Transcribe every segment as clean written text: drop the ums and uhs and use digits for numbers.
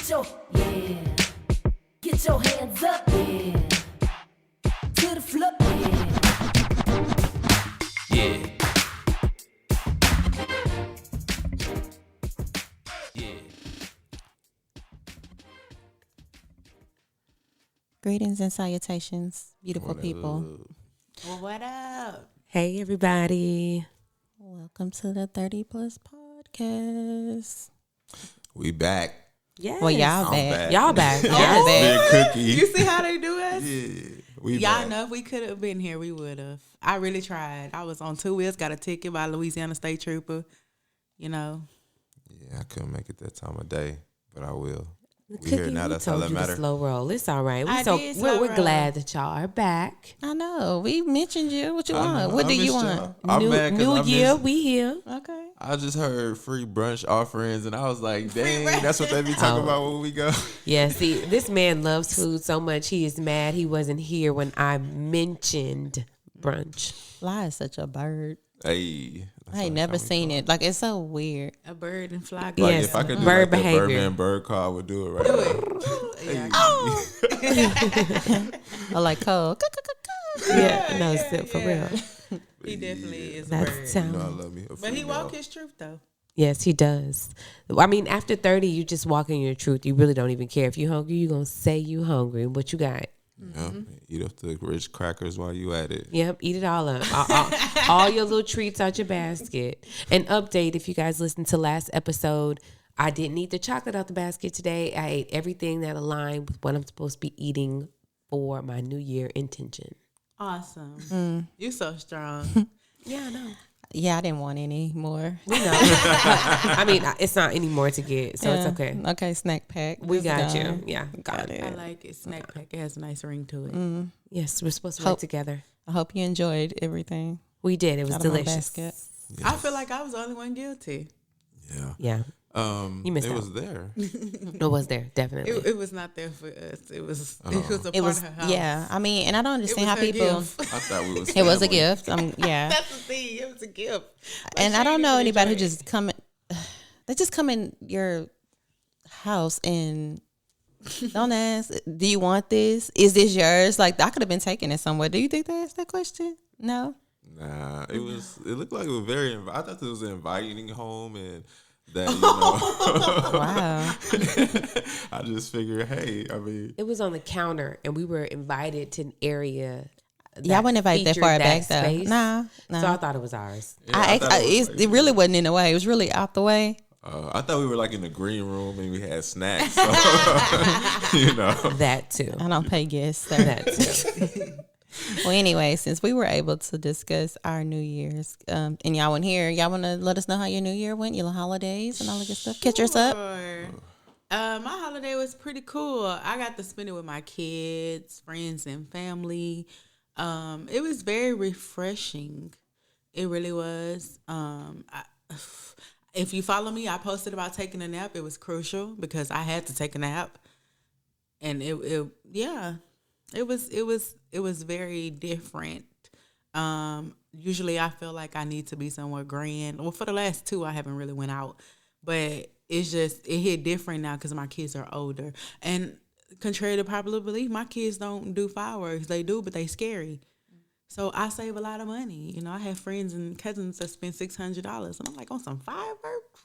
Get your hands up, yeah. To the floor, yeah. Greetings and salutations, beautiful people. Well, what up? Hey, everybody. Welcome to the 30 Plus Podcast. We back. Yes. Well, y'all I'm back. Y'all back. Y'all Yes. back. Cookie. You see how they do us? Yeah, we Y'all back. know if we could have been here, we would have. I really tried. I was on 2 wheels, got a ticket by Louisiana State Trooper. You know. Yeah, I couldn't make it that time of day, but I will. We Cookie, here now. we That's all told that you to matters. slow roll. It's all right. I did slow We're roll. glad that y'all are back. I know. We mentioned you. What you I want? know. What I do you missed want? y'all. I'm mad 'cause New I year, missed- we here. Okay. I just heard free brunch offerings, and I was like, dang, that's what they be talking about when we go. Yeah, see, this man loves food so much he is mad he wasn't here when I mentioned brunch. Fly is such a bird. Hey. I ain't never seen it. Like, it's so weird. A bird and fly. Like, Yes, if I could do bird like behavior. the Birdman bird call, I would do it right Do now. it. Yeah. Or like Cole. Yeah, no, for real. He definitely is a That's bird. You sound. know I love me. a But he female. walk his truth, though. Yes, he does. I mean, after 30, you just walk in your truth. You really don't even care. If you're hungry, you're going to say you hungry. What you got? Yeah, eat up the rich crackers while you at it. Yep, eat it all up. All your little treats out your basket. An update, if you guys listened to last episode, I didn't eat the chocolate out the basket today. I ate everything that aligned with what I'm supposed to be eating for my New Year intention. Awesome. You so strong. Yeah, I know. Yeah, I didn't want any more. We know. I mean, it's not any more to get, so it's okay. Okay, snack pack. We It's got done. you. Yeah, got it. I like it. Snack pack. It has a nice ring to it. Yes, we're supposed to work together. I hope you enjoyed everything. We did. It was Out of my delicious. basket. I feel like I was the only one guilty. Yeah. Yeah, You missed it out. was there. it was there, definitely. It was not there for us. It was a It part was, of her house. yeah. I mean, and I don't It understand was how her people. gift. I thought we was. It was a family. gift. Yeah. That's the thing. It was a gift. Like, And she I don't didn't know even anybody who enjoy it. just come. They just come in your house and don't ask. Do you want this? Is this yours? Like, I could have been taking it somewhere. Do you think they asked that question? No. Nah, it was. It looked like it was very. I thought it was inviting home and that. You know. Wow. I just figured, hey, I mean, It was on the counter, and we were invited to an area. Yeah, I wouldn't invite that featured far that back though. space. Nah. So I thought it was ours. yeah, thought It really wasn't in the way. It was really out the way. I thought we were like in the green room and we had snacks. So, you know. That too. I don't pay guests. So. That too. Well, anyway, since we were able to discuss our New Year's, and y'all went here, y'all want to let us know how your New Year went, your holidays, and all that good stuff. Catch us up. Sure. My holiday was pretty cool. I got to spend it with my kids, friends, and family. It was very refreshing. It really was. If you follow me, I posted about taking a nap. It was crucial because I had to take a nap, and it was very different. Usually I feel like I need to be somewhere grand. Well, for the last 2, I haven't really went out, but it's just, it hit different now because my kids are older. And contrary to popular belief, my kids don't do fireworks. They do, but they scary. So I save a lot of money. You know, I have friends and cousins that spend $600, and I'm like, on some fireworks?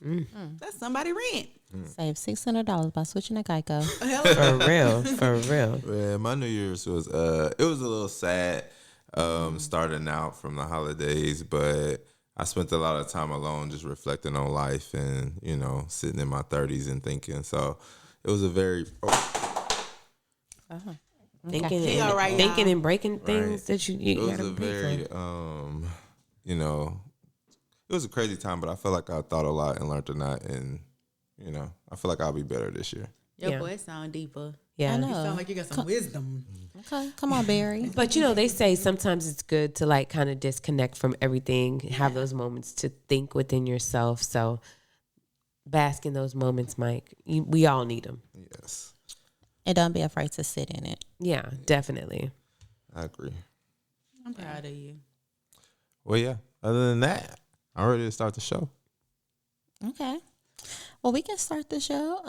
That's somebody rent. Save $600 by switching to Geico. For real. Yeah, my New Year's was it was a little sad starting out from the holidays, but I spent a lot of time alone just reflecting on life and, you know, sitting in my 30s and thinking. So it was a very Thinking, He all right, thinking y'all. and breaking things that you it was gotta a pay very for. you know, it was a crazy time, but I feel like I thought a lot and learned a lot, and you know, I feel like I'll be better this year. Your Yeah. voice sound deeper. Yeah. I You know. sound like you got some wisdom. Okay, come on, Barry. But you know, they say sometimes it's good to like kind of disconnect from everything, have those moments to think within yourself. So bask in those moments, Mike. We all need them. Yes, And don't be afraid to sit in it. Yeah, definitely. I agree. I'm proud of you. Well, yeah. Other than that, I'm ready to start the show. Okay. Well, we can start the show.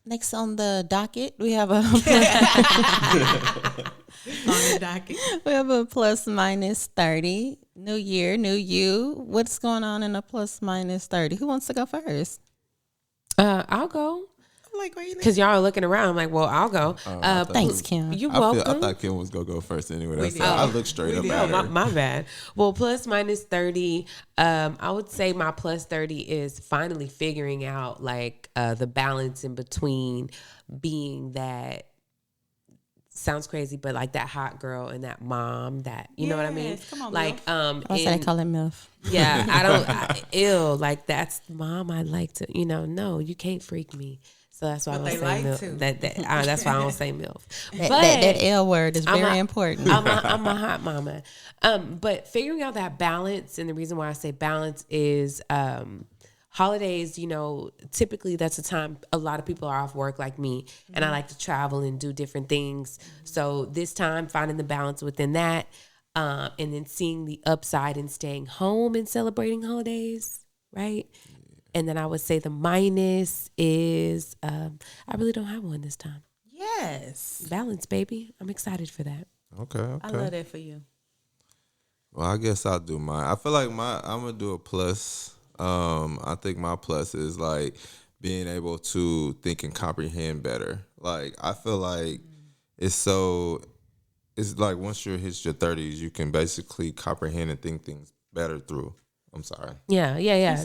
Next on the docket, we have a On the docket. we have a plus minus 30. New year, new you. What's going on in a plus minus 30? Who wants to go first? I'll go. I'm like, where you Because y'all are looking around. I'm like, well, I'll go. Thanks, Kim. You're I welcome. thought Kim was gonna go first anyway. That's did. I looked straight up did. at Oh, her. my bad. Well, plus minus 30. I would say my plus 30 is finally figuring out like the balance in between being that sounds crazy, but like that hot girl and that mom that you know what I mean? Yes, come on, like I say they call it MILF. yeah, ill like that's mom. I like to no, you can't freak me. So that's why I But don't they say like MILF. to. That's why I don't say MILF. That L word is very important. I'm a hot mama. But figuring out that balance, and the reason why I say balance is holidays, typically that's a time a lot of people are off work like me, and I like to travel and do different things. So this time, finding the balance within that, and then seeing the upside and staying home and celebrating holidays, right? And then I would say the minus is I really don't have one this time. Yes. Balance, baby. I'm excited for that. Okay. I love that for you. Well, I guess I'll do mine. I feel like I'm gonna do a plus. I think my plus is like being able to think and comprehend better. Like I feel like it's like once you hit your 30s, you can basically comprehend and think things better through. I'm sorry. Yeah. Yeah.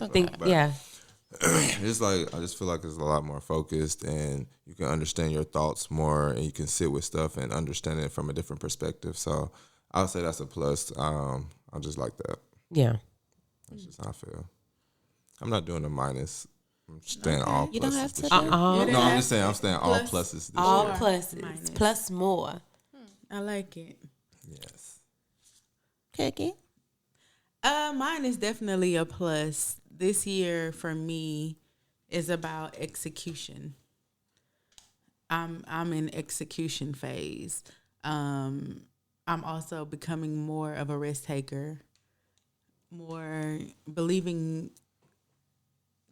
It's like I just feel like it's a lot more focused, and you can understand your thoughts more, and you can sit with stuff and understand it from a different perspective. So I would say that's a plus. I just like that. Yeah. That's just how I feel. I'm not doing a minus. I'm staying all pluses. You don't have to this do year. No, I'm just saying I'm staying all pluses this All year. pluses. Minus. Plus more. I like it. Yes. Cookie. Mine is definitely a plus. This year for me is about execution. I'm in execution phase. I'm also becoming more of a risk taker, more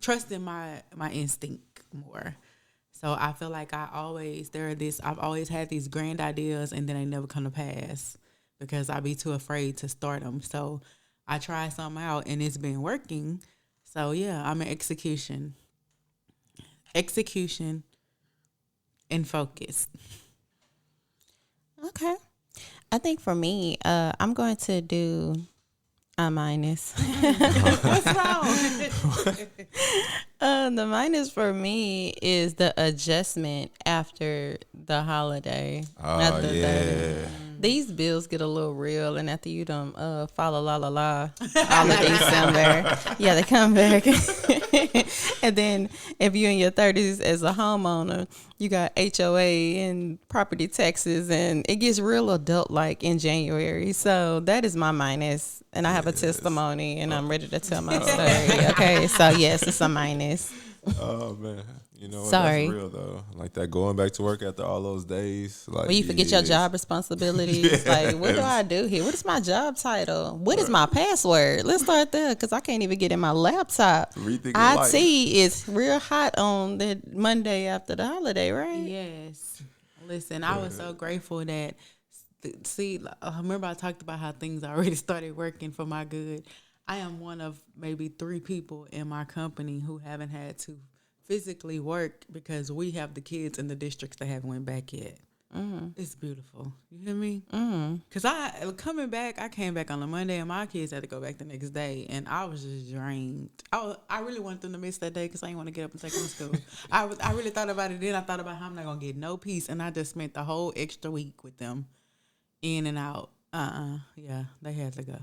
trusting my instinct more. So I feel like I've always had these grand ideas, and then they never come to pass because I be too afraid to start them. So I try something out and it's been working. So yeah, I'm in execution and focus. Okay. I think for me, I'm going to do a minus. What's wrong? The minus for me is the adjustment after the holiday. Oh yeah. These bills get a little real, and after you done follow la all of December, yeah, they come back. And then if you're in your 30s as a homeowner, you got HOA and property taxes, and it gets real adult-like in January. So that is my minus, and I have a testimony, and I'm ready to tell my story. Okay, so yes, it's a minus. Oh man. You know what? Sorry. That's real though. Like that going back to work after all those days. Like When you forget your yes. job responsibilities, like, what do I do here? What is my job title? What is my password? Let's start there, because I can't even get in my laptop. Rethinking IT life. is real hot on the Monday after the holiday, right? Yes. Listen, I was so grateful that, I remember I talked about how things already started working for my good. I am one of maybe 3 people in my company who haven't had to physically work because we have the kids in the districts that haven't went back yet. Mm-hmm. It's beautiful. You hear me? Because I came back on a Monday, and my kids had to go back the next day, and I was just drained. I really wanted them to miss that day because I didn't want to get up and take them to school. I really thought about it then. I thought about how I'm not going to get no peace, and I just spent the whole extra week with them in and out. Yeah, they had to go.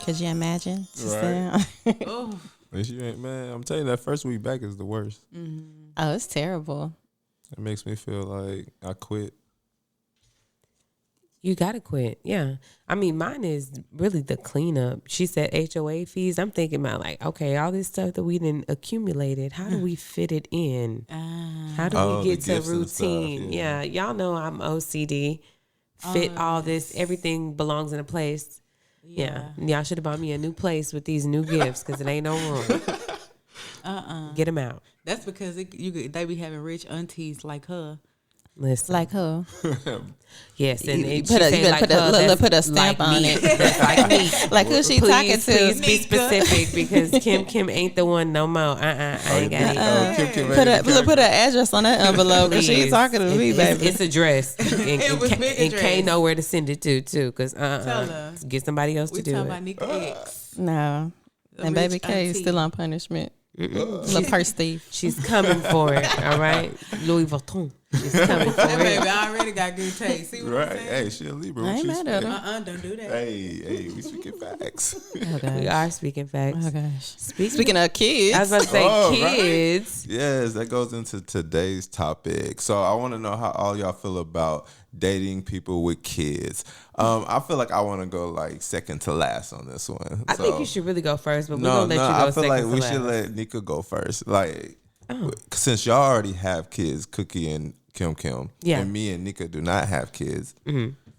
Could you imagine? Right. Oh, But you ain't, man, I'm telling you, that first week back is the worst. Oh, it's terrible. It makes me feel like I quit. You gotta quit. Yeah. I mean, mine is really the cleanup. She said HOA fees. I'm thinking about like, okay, all this stuff that we didn't accumulated, how do we fit it in? How do we get the to gifts and stuff, routine? yeah. Yeah. Y'all know I'm OCD. Fit all this, everything belongs in a place. Yeah. Y'all should have bought me a new place with these new gifts because it ain't no room. Get them out. That's because they be having rich aunties like her. Listen. Like her. Yes, and You she put a- say you like put a- her, look, that's put a stamp like on me. it. That's like me. Like who she talking to? Please be specific because Kim ain't the one no more. I ain't got it. Kim Put an address on that envelope. 'Cause she ain't Please. talking to me, baby. It's addressed. And, was and, big and Kay addressed. know where to send it to too. Because Tell her. get somebody else We to do talking it. about Nika X. No. And rich baby K is auntie. still on punishment. Little purse thief. She's coming for it. All right, Louis Vuitton. She's coming for That baby it. already got good taste. See what I'm Right. saying? Hey, she a Libra. I What ain't you mad at saying? her. Don't do that. Hey, we speaking facts. Oh, gosh. We are speaking facts. Oh, gosh. Speaking Speaking of kids. I was about to say Oh, right. kids. Yes, that goes into today's topic. So I want to know how all y'all feel about dating people with kids. I feel like I want to go like second to last on this one. I think you should really go first, but we're gonna let you go I feel second like to we last. should let Nika go first. Like, since y'all already have kids, Cookie and Kim, Yeah. and me and Nika do not have kids.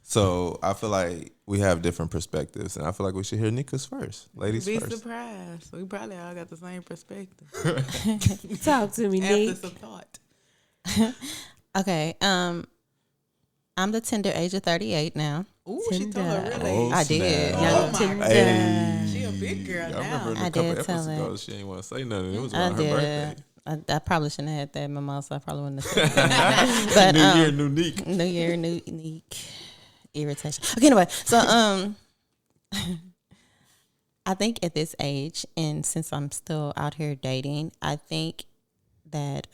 So I feel like we have different perspectives, and I feel like we should hear Nika's first. Ladies Be first. surprised. We probably all got the same perspective. Talk to me, After Nick. some thought. Okay. I'm the tender age of 38 now. Ooh, she told her really. I did. snap. Young my Tinder. Hey. She a big girl I now. remember in I a couple did tell episodes her. ago, she ain't want to say nothing. It was I on her did. birthday. I probably shouldn't have had that mimosa. I probably wouldn't have said that. But New year, new Nick. New year, new unique irritation. Okay, anyway, so I think at this age, and since I'm still out here dating, I think that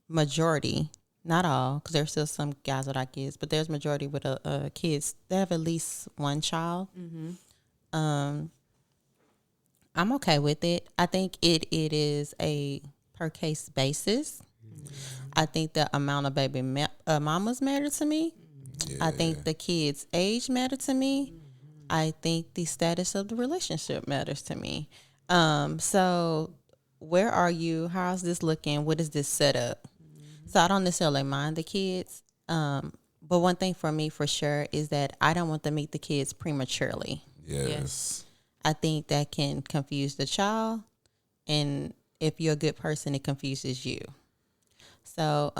majority, not all, because there's still some guys without kids, but there's majority with kids that have at least one child. I'm okay with it. I think it is a per case basis. I think the amount of baby mamas matter to me. I think the kids' age matter to me. I think the status of the relationship matters to me. So where are you? How's this looking? What is this set up? So I don't necessarily mind the kids. But one thing for me for sure is that I don't want to meet the kids prematurely. Yes. I think that can confuse the child. And if you're a good person, it confuses you. So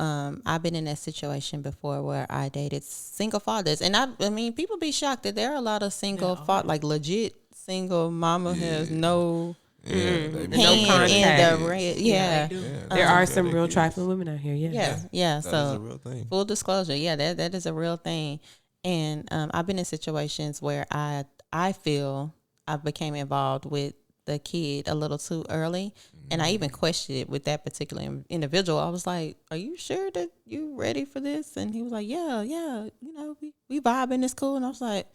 I've been in that situation before where I dated single fathers. And I mean, people be shocked that there are a lot of single like legit single mama has no Yeah, they be hand contact. in the red. Yeah. There are some real trifling women out here. Yeah. Yeah. That is So a real thing. full disclosure, yeah, that is a real thing. And I've been in situations where I feel I became involved with the kid a little too early. And I even questioned it with that particular individual. I was like, are you sure that you ready for this? And he was like, yeah, you know, we vibing, it's cool. And I was like,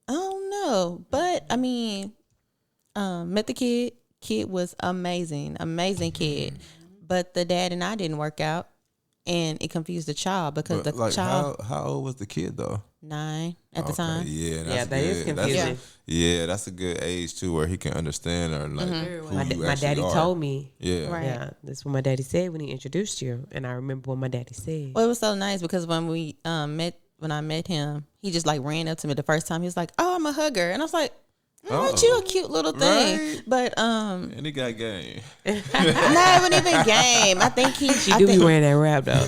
I don't know. But I mean, met the kid was amazing kid. But the dad and I didn't work out, and it confused the child because But the like, child how old was the kid though? 9 at the Okay, time. Yeah, that's Yeah, that is good. confusing. That's a good age too, where he can understand or like who My, you my actually daddy are. told me. Yeah, Right. Yeah, that's what my daddy said when he introduced you, and I remember what my daddy said. Well, it was so nice because when we when I met him, he just like ran up to me the first time. He was like, "Oh, I'm a hugger," and I was like, "Aren't you a cute little thing?" Right. But and he got game. no, it wasn't even game. I think She do be wearing that wrap though.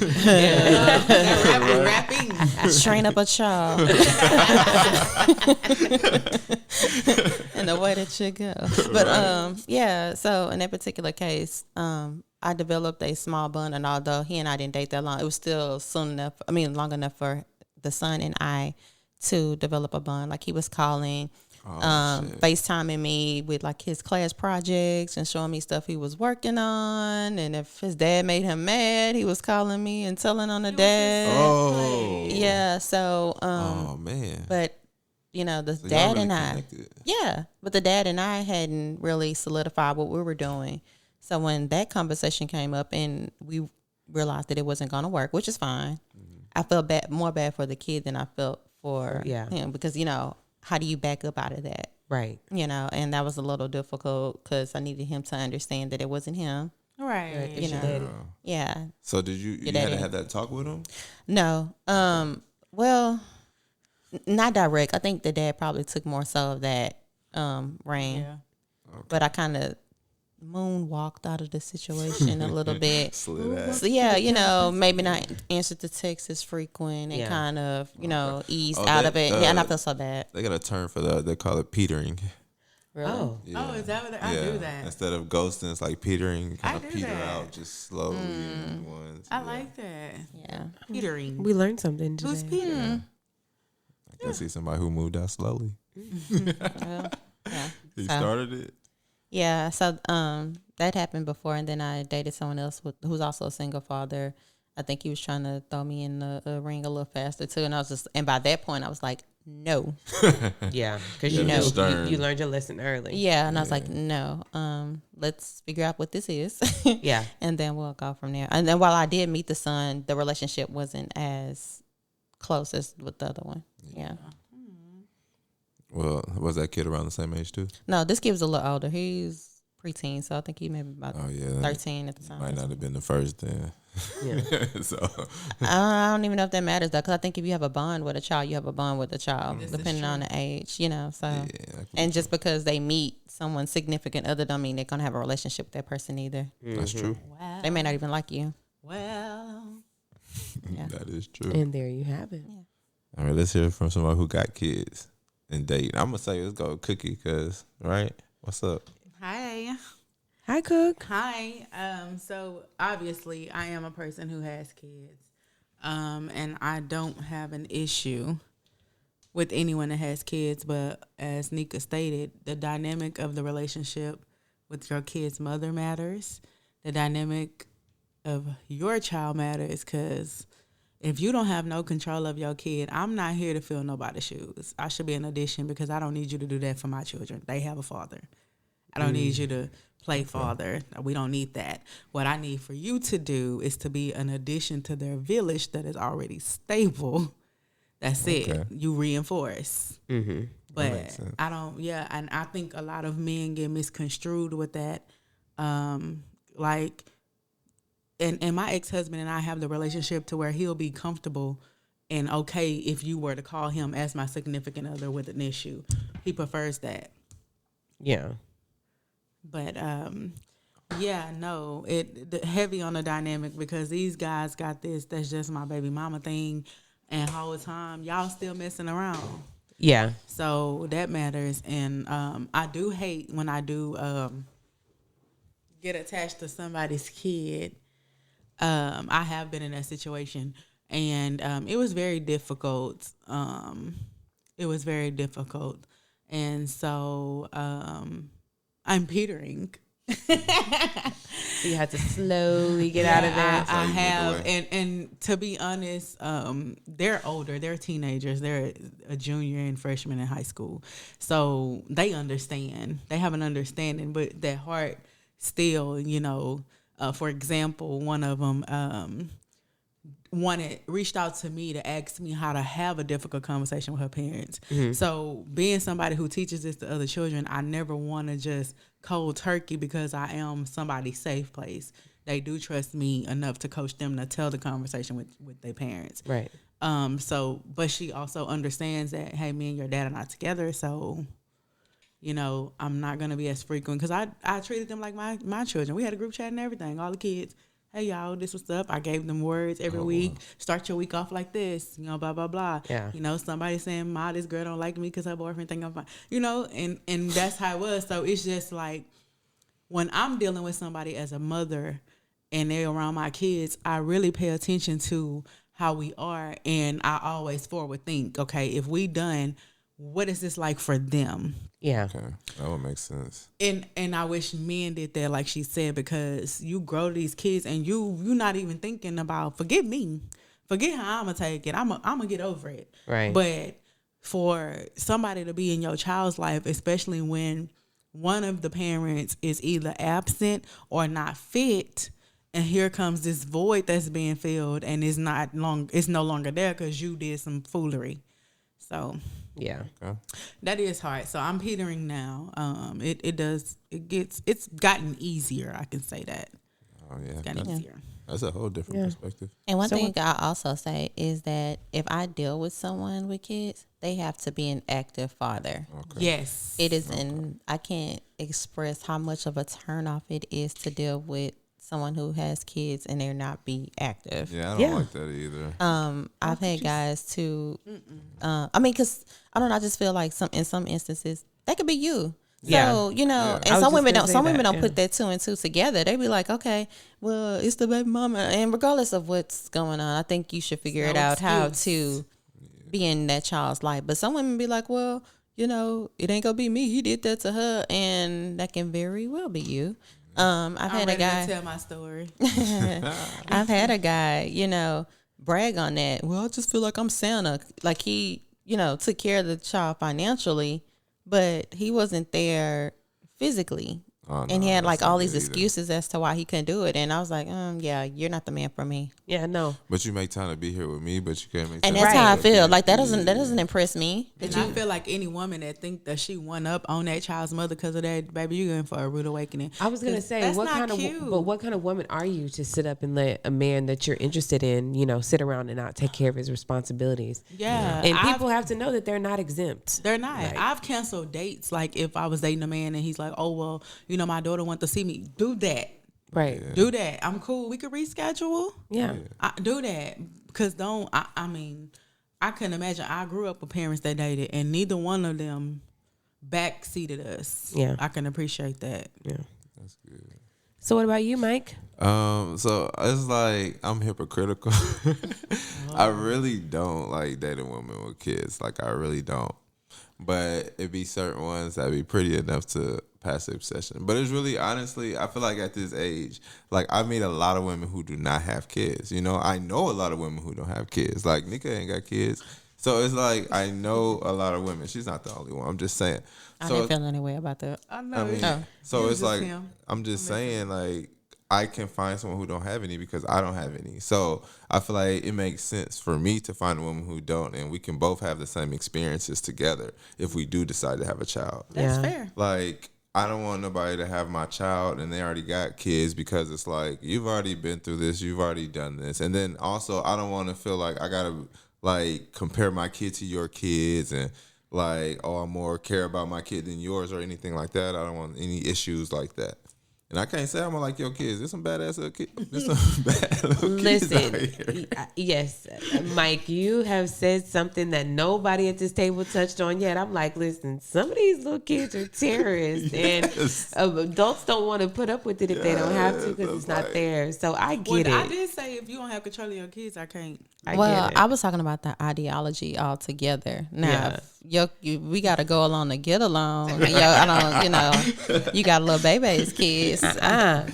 Rapping. train up a child in the way that should go. But yeah, so in that particular case, I developed a small bond, and although he and I didn't date that long, it was still long enough for the son and I to develop a bond. Like he was calling, FaceTiming me with like his class projects and showing me stuff he was working on. And if his dad made him mad, he was calling me and telling on the dad. Oh, Yeah, so oh man. but you know, the So y'all dad really and I connected. yeah, but the dad and I hadn't really solidified what we were doing. So when that conversation came up and we realized that it wasn't going to work, which is fine. I felt more bad for the kid than I felt for him because, you know, how do you back up out of that? Right. You know, and that was a little difficult because I needed him to understand that it wasn't him. Right. You know, yeah. So did you had daddy. to have that talk with him? No. Well, not direct. I think the dad probably took more so of that ring. Yeah. But I kind of moonwalked out of the situation a little bit. Slid ass. So yeah, you know, maybe not answer the text as frequent and Yeah. kind of, you know, ease Oh, out they- of it. Yeah, and I feel so bad. They got a term for that. They call it petering. Really? Oh, Oh, is that what I do that? Instead of ghosting, it's like petering. You kind I of do peter that. out just slowly. Once. I like that. Yeah. Petering. we learned something today. Who's Peter? I can see somebody who moved out slowly. Well, yeah. He So- started it. Yeah, so that happened before, and then I dated someone else who's also a single father. I think he was trying to throw me in the ring a little faster too, and I was just, and by that point I was like, no, Yeah, because Yeah, you know stern. you learned your lesson early. yeah, and I was like, no, let's figure out what this is, Yeah. and then we'll go from there. And then while I did meet the son, the relationship wasn't as close as with the other one. Yeah, Well, was that kid around the same age too? no, this kid was a little older. He's preteen, so I think he maybe about Oh yeah, 13 at the time. might not have been the first then. Yeah. So I don't even know if that matters though, because I think if you have a bond with a child, you have a bond with the child, This is depending on the age, you know. So, yeah, and just because they meet someone significant other, don't mean they're gonna have a relationship with that person either. that's true. Wow. They may not even like you. Well, Yeah. That is true. And there you have it. All right, let's hear from somebody who got kids and date. I'm gonna say let's go with Cookie, cause right. What's up? hi. Hi, Cook. Hi. So obviously I am a person who has kids. And I don't have an issue with anyone that has kids, but as Nika stated, the dynamic of the relationship with your kid's mother matters. The dynamic of your child matters, because if you don't have no control of your kid, I'm not here to fill nobody's shoes. I should be an addition, because I don't need you to do that for my children. They have a father. I don't need you to play father. We don't need that. What I need for you to do is to be an addition to their village that is already stable. That's Okay. it. You reinforce. Mm-hmm. But makes sense. I don't, yeah, and I think a lot of men get misconstrued with that. Like, and my ex-husband and I have the relationship to where he'll be comfortable and okay if you were to call him as my significant other with an issue. He prefers that. Yeah. But yeah, no, heavy on the dynamic, because these guys got this that's just my baby mama thing, and whole time y'all still messing around. Yeah. So that matters. And I do hate when I do get attached to somebody's kid. I have been in that situation, and it was very difficult. It was very difficult. And so I'm petering. You had to slowly get out of there. I you have, look away. and to be honest, they're older. They're teenagers. They're a junior and freshman in high school, so they understand. They have an understanding, but that heart still, you know. For example, one of them reached out to me to ask me how to have a difficult conversation with her parents. So being somebody who teaches this to other children, I never want to just cold turkey, because I am somebody's safe place. They do trust me enough to coach them to tell the conversation with their parents. Right. So, but she also understands that, hey, me and your dad are not together, so, you know, I'm not going to be as frequent, because I treated them like my children. We had a group chat and everything, all the kids. Hey, y'all, this was up. I gave them words every week. Start your week off like this, you know, blah, blah, blah. Yeah. You know, somebody saying, Ma, this girl don't like me because her boyfriend think I'm fine. You know, and that's how it was. So it's just like, when I'm dealing with somebody as a mother and they're around my kids, I really pay attention to how we are. And I always forward think, okay, if we done, what is this like for them? Yeah. Okay, that would make sense. And I wish men did that, like she said, because you grow these kids and you not even thinking about, forget me, forget how I'm gonna take it. I'm gonna get over it. Right. But for somebody to be in your child's life, especially when one of the parents is either absent or not fit, and here comes this void that's being filled, and it's no longer there because you did some foolery. So Yeah. Okay. that is hard. So I'm petering now. It's gotten easier. I can say that. Oh yeah. It's gotten easier. That's a whole different perspective. And one thing I also say is that if I deal with someone with kids, they have to be an active father. Okay. Yes. It is I can't express how much of a turnoff it is to deal with someone who has kids and they're not be active. Yeah, I don't like that either. I've had guys too. I mean, because I don't know. I just feel like in some instances that could be you. So you know, and some women don't put that 2 and 2 together. They be like, okay, well, it's the baby mama, and regardless of what's going on, I think you should figure it out how to be in that child's life. But some women be like, well, you know, it ain't gonna be me. He did that to her, and that can very well be you. I've had a guy tell my story. I've had a guy, you know, brag on that. Well, I just feel like I'm Santa. Like he, you know, took care of the child financially, but he wasn't there physically. Oh, And he no, had like that's all not these good either. excuses as to why he couldn't do it. And I was like, yeah, you're not the man for me. Yeah, no. But you make time to be here with me, but you can't make time. And that's to how I be feel. here. Like that doesn't impress me. And I feel like any woman that think that she won up on that child's mother because of that, baby, you're in for a rude awakening. I was gonna say, That's what not kind cute. of what kind of woman are you to sit up and let a man that you're interested in, you know, sit around and not take care of his responsibilities? Yeah. And people have to know that they're not exempt. They're not. I've canceled dates. like if I was dating a man and he's like, oh, well, you know, my daughter wants to see me. Do that. Right. Do that. I'm cool. We could reschedule. Yeah. Do that. Because I mean, I couldn't imagine. I grew up with parents that dated and neither one of them backseated us. Yeah. I can appreciate that. Yeah. That's good. So what about you, Mike? So it's like I'm hypocritical. I really don't like dating women with kids. Like I really don't. But it be certain ones that be pretty enough to pass the obsession. But it's really, honestly, I feel like at this age, like I meet a lot of women who do not have kids. You know, I know a lot of women who don't have kids. Like Nika ain't got kids. So it's like I know a lot of women. She's not the only one. I'm just saying. I So didn't feel any way about that. I know. I mean, Oh. so It it's was like just him. I'm just saying, like I can find someone who don't have any because I don't have any. So I feel like it makes sense for me to find a woman who don't, and we can both have the same experiences together if we do decide to have a child. That's Yeah. fair. Like I don't want nobody to have my child and they already got kids because it's like you've already been through this, you've already done this, and then also I don't want to feel like I gotta like compare my kid to your kids and like, oh, I more care about my kid than yours or anything like that. I don't want any issues like that. And I can't say I'm gonna like your kids. There's some badass little kids. There's some bad little kids out Listen, here. yes, Mike, you have said something that nobody at this table touched on yet. I'm like, listen, some of these little kids are terrorists, Yes. and adults don't want to put up with it if they don't have to because Yes, it's not like- there. So I get Well, it. I did say if you don't have control of your kids, I can't. I Well, get it. I was talking about the ideology altogether. Now, Yeah. if we got to go along to get along. I don't, you know, you got little babies, kids. Yeah,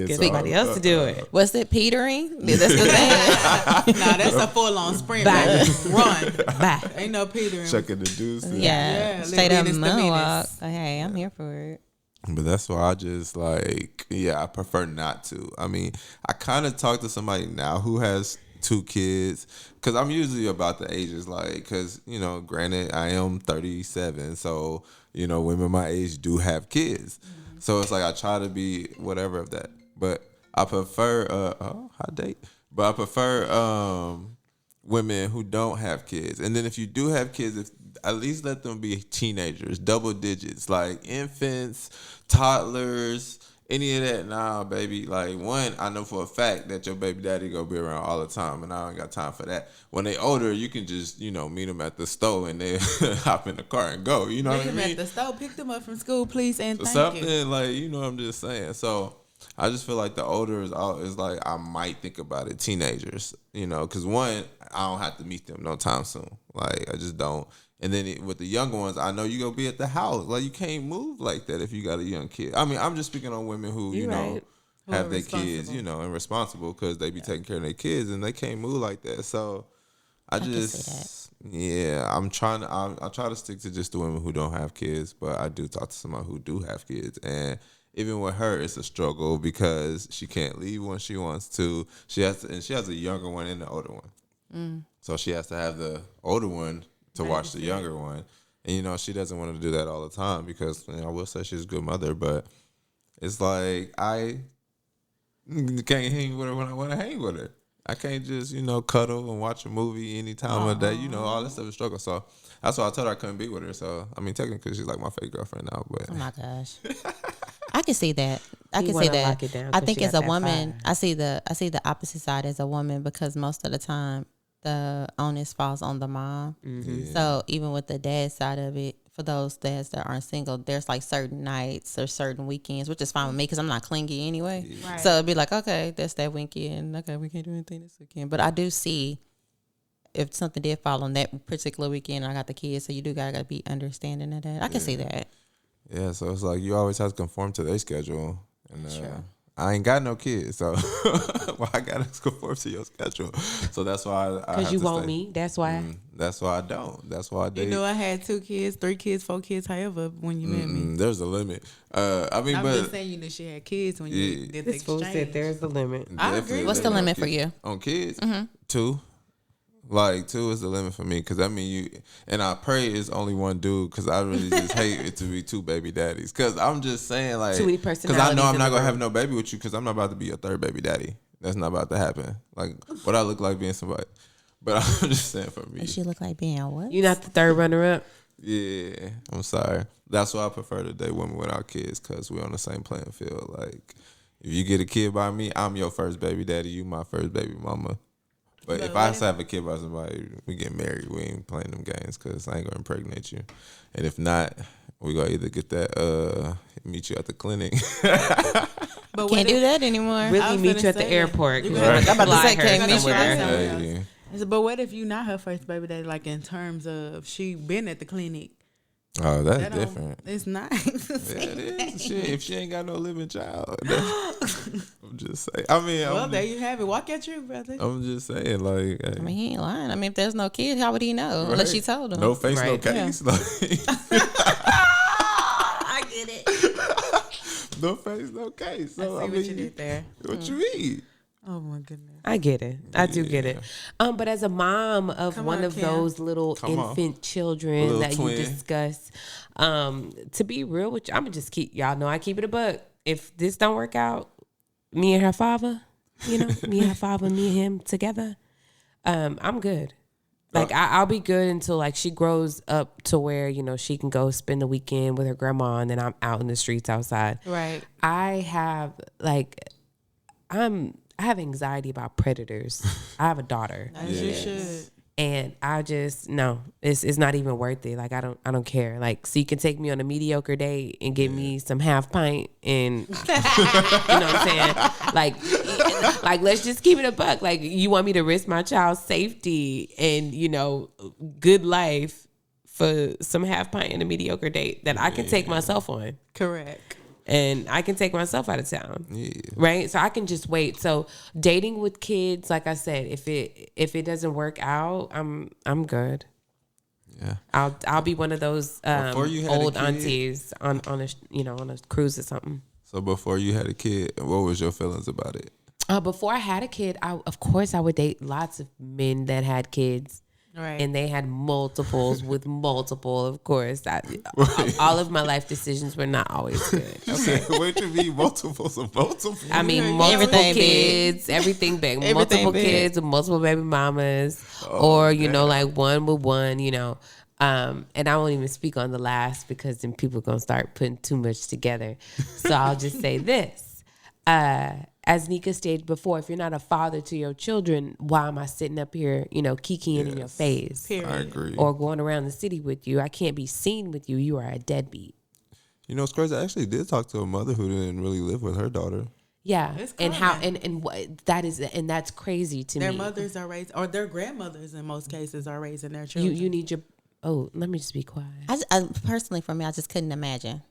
Get so somebody else to do it. What's it, petering? That's the thing. Nah, that's a full-on sprint. Bye. Baby. Run. Bye. Ain't no petering. Chucking the deuce. Yeah, Yeah, straight up Linus the moonwalk. Menace. Hey, I'm here for it. But that's why I just like, yeah, I prefer not to. I mean, I kind of talk to somebody now who has 2 kids because I'm usually about the ages, like, because, you know, granted, I am 37. So, you know, women my age do have kids. So it's like I try to be whatever of that. But I prefer, hot date. But I prefer women who don't have kids. And then if you do have kids, if at least let them be teenagers, double digits, like infants, toddlers, any of that. Nah, baby. Like one, I know for a fact that your baby daddy gonna be around all the time, and I ain't got time for that. When they older, you can just, you know, meet them at the store and they hop in the car and go. You know Pick what I them mean? at the store. Pick them up from school, please, and thank Something you. like, you know what I'm just saying. So I just feel like the older is like I might think about it. Teenagers, you know, because one, I don't have to meet them no time soon. Like I just don't. And then with the younger ones, I know you gonna be at the house. Like you can't move like that if you got a young kid. I mean, I'm just speaking on women who you You're know right. have Who are their kids, responsible. you know, and responsible because they be taking care of their kids and they can't move like that. So I can see just yeah, I'm trying to I try to stick to just the women who don't have kids, but I do talk to somebody who do have kids, and even with her, it's a struggle because she can't leave when she wants to. She has a younger one and the older one, so she has to have the older one to watch the younger one, and you know she doesn't want to do that all the time because, you know, I will say she's a good mother, but it's like Can't hang with her when I want to hang with her. I can't just, cuddle and watch a movie any time of day. All that stuff is struggle. So that's why I told her I couldn't be with her. So, I mean, technically, she's like my fake girlfriend now. But Oh my gosh, I can see that. I You can wanna see that. lock it down I 'cause think she as got a that woman, fire. I see the opposite side as a woman because most of the time the onus falls on the mom. So even with the dad side of it, for those dads that aren't single, there's like certain nights or certain weekends, which is fine with me because I'm not clingy anyway. Right. So it'd be like, okay, that's that weekend. Okay, we can't do anything this weekend. But I do see if something did fall on that particular weekend, I got the kids, so you do gotta be understanding of that. I can see that. yeah, so it's like you always have to conform to their schedule. And I ain't got no kids, so well, I got to conform to your schedule. So that's why I Because you to want stay. me. That's why. That's why I don't. That's why I date. I had 2 kids, 3 kids, 4 kids, however, when you met me. There's a limit. I mean, I'm but just saying you knew she had kids when you Yeah. did the This fool exchange. said there's the limit. I agree. definitely What's the on limit for kids. you? On kids? 2. Like 2 is the limit for me because I mean you, and I pray it's only one dude because I really just hate it to be 2 baby daddies because I'm just saying like Too many because I personalities know I'm in not the gonna room. have no baby with you because I'm not about to be your 3rd baby daddy. That's not about to happen. Like what I look like being somebody, but I'm just saying for me. Does she look like being what? You're not the third runner up. Yeah, I'm sorry. That's why I prefer to date women without kids because we're on the same playing field. Like if you get a kid by me, I'm your first baby daddy. You my first baby mama. But if I have a kid by somebody, we get married. We ain't playing them games because I ain't gonna impregnate you. And if not, we gonna either get that meet you at the clinic. But Can't do that anymore. I Really was meet finna you at the say that. airport. You Right. gotta- I'm about to Fly say, her can't meet you somewhere. there. Hey, I said, but what if you not her first baby daddy? Like in terms of she been at the clinic. oh, that's That don't- different. It's not. Yeah, it is. Shit, if she ain't got no living child, I'm just saying. I mean, Well, there you have it. Walk your truth, brother. I'm just saying, like, hey, I mean, he ain't lying. I mean, if there's no kid, how would he know? Unless she told him. no face, no Right. case. Like, I get it. no face, no case. So, I see what you did there. What you mean? Oh my goodness. I get it. I do get it. But as a mom of Come one on, of Kim. those little Come on. infant children Little that twin. you discuss, to be real with you, I'm gonna just keep y'all know I keep it a buck. If this don't work out, me and her father, me and her father, me and him together, I'm good. Like I'll be good until like she grows up to where she can go spend the weekend with her grandma, and then I'm out in the streets outside. Right. I have I have anxiety about predators. I have a daughter, As you should. and I just no, it's not even worth it. Like I don't care. Like so you can take me on a mediocre date and give me some half pint, and you know what I'm saying? Like let's just keep it a buck. Like you want me to risk my child's safety and good life for some half pint and a mediocre date that I can take myself on. Correct. And I can take myself out of town. Yeah. Right? So I can just wait. So dating with kids, like I said, if it doesn't work out, I'm good. Yeah. I'll be one of those Before you had a old kid- aunties on a cruise or something. So before you had a kid, what was your feelings about it? Before I had a kid, of course I would date lots of men that had kids. Right. And they had multiples with multiple, of course. All of my life decisions were not always good. Okay. Wait to be multiples of multiple. I mean, Yeah, multiple everything big. kids, everything big, multiple big. kids with multiple baby mamas, or like one with one, and I won't even speak on the last because then people are gonna start putting too much together. So I'll just say this: as Nika stated before, if you're not a father to your children, why am I sitting up here, kikiing in your face Period. I agree. or going around the city with you? I can't be seen with you. You are a deadbeat. You know, it's crazy. I actually did talk to a mother who didn't really live with her daughter. Yeah, It's and how common. and what that is, and that's crazy to Their me. mothers are raised, or their grandmothers in most cases are raising their children. You need your. Oh, let me just be quiet. I personally, for me, I just couldn't imagine.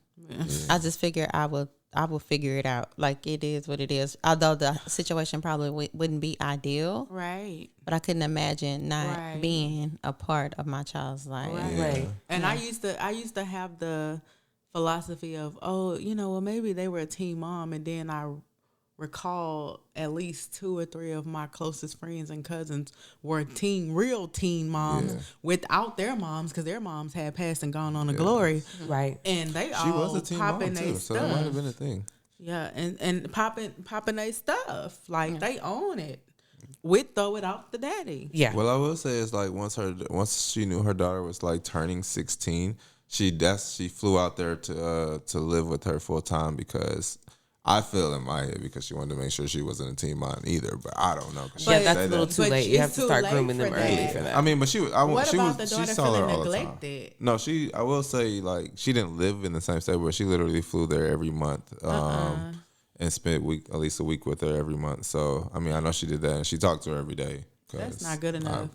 I just figured I will figure it out. Like it is what it is. Although the situation probably wouldn't be ideal, Right. but I couldn't imagine not Right. being a part of my child's life. Right. Right. And I used to have the philosophy of, well, maybe they were a teen mom, and then I recall at least 2 or 3 of my closest friends and cousins were real teen moms without their moms, because their moms had passed and gone on to glory, Right. and they She all was a teen mom popping too, their so that might have stuff. been a thing. Yeah, and popping their stuff. Like they own it. With or without the daddy. Yeah. Well, I will say is like once she knew her daughter was like turning 16, she flew out there to live with her full time because I feel in my head because she wanted to make sure she wasn't a teen mom either, but I don't know. Yeah, that's a little too But late. You have it's to too start late grooming them for early that. for that. I mean, but she What about the she daughter saw her feeling all the time. neglected? No, I will say like she didn't live in the same state, but she literally flew there every month. And spent at least a week with her every month. So I mean, I know she did that, and she talked to her every day. That's not good enough.